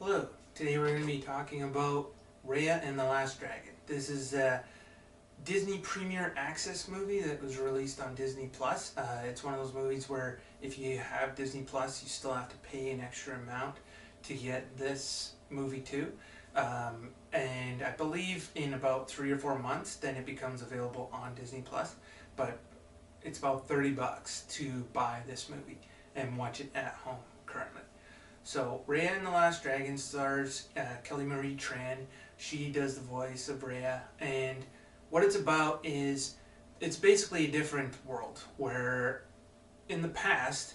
Hello, today we're going to be talking about Raya and the Last Dragon. This is a Disney Premier Access movie that was released on Disney Plus. It's one of those movies where if you have Disney Plus, you still have to pay an extra amount to get this movie too. And I believe in about 3 or 4 months, then it becomes available on Disney Plus. But it's about $30 to buy this movie and watch it at home currently. So Raya and the Last Dragon stars Kelly Marie Tran. She does the voice of Raya, and what it's about is it's basically a different world where in the past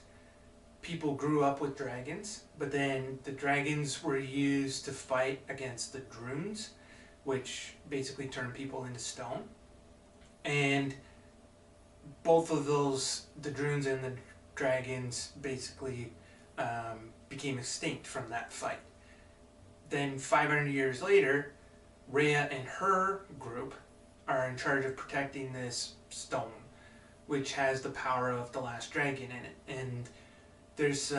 people grew up with dragons, but then the dragons were used to fight against the drones, which basically turn people into stone. And both of those, the drones and the dragons, basically became extinct from that fight. Then 500 years later, Raya and her group are in charge of protecting this stone, which has the power of the last dragon in it. And there's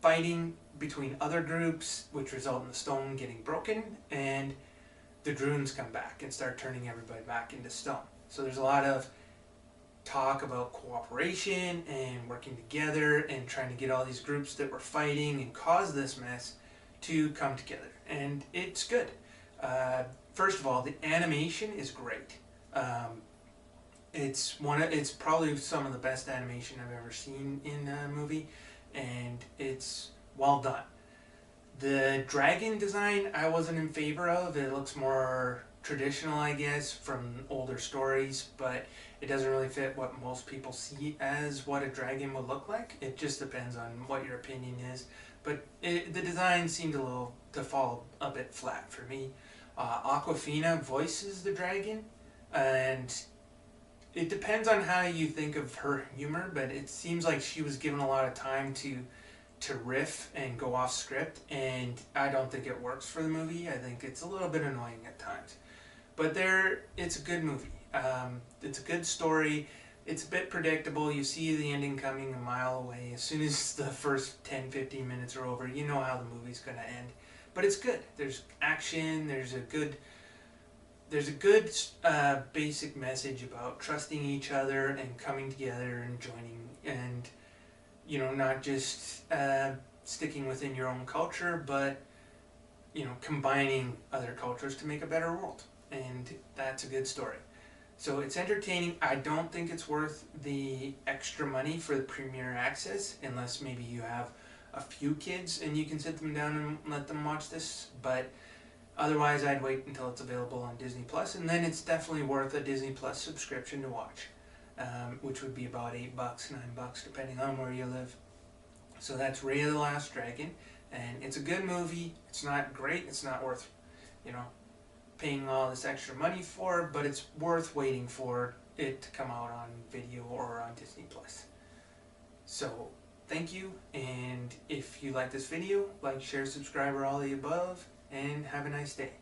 fighting between other groups, which result in the stone getting broken, and the drones come back and start turning everybody back into stone. So there's a lot of talk about cooperation and working together and trying to get all these groups that were fighting and caused this mess to come together, and it's good. First of all, the animation is great. It's probably some of the best animation I've ever seen in a movie, and it's well done. The dragon design I wasn't in favor of. It looks more traditional, I guess, from older stories, but it doesn't really fit what most people see as what a dragon would look like. It just depends on what your opinion is, but the design seemed to fall a bit flat for me. Awkwafina voices the dragon, and it depends on how you think of her humor, but it seems like she was given a lot of time to riff and go off script, and I don't think it works for the movie. I think it's a little bit annoying at times. But it's a good movie. It's a good story. It's a bit predictable. You see the ending coming a mile away. As soon as the first 10-15 minutes are over, you know how the movie's going to end. But it's good. There's action. There's a good basic message about trusting each other and coming together and joining, and not just sticking within your own culture, but combining other cultures to make a better world. And that's a good story. So it's entertaining. I don't think it's worth the extra money for the Premier Access, unless maybe you have a few kids and you can sit them down and let them watch this. But otherwise, I'd wait until it's available on Disney Plus, and then it's definitely worth a Disney Plus subscription to watch, which would be about $8, $9, depending on where you live. So that's Raya the Last Dragon, and it's a good movie. It's not great. It's not worth, paying all this extra money for, but it's worth waiting for it to come out on video or on Disney Plus. So thank you, and if you like this video, like, share, subscribe, or all the above, and have a nice day.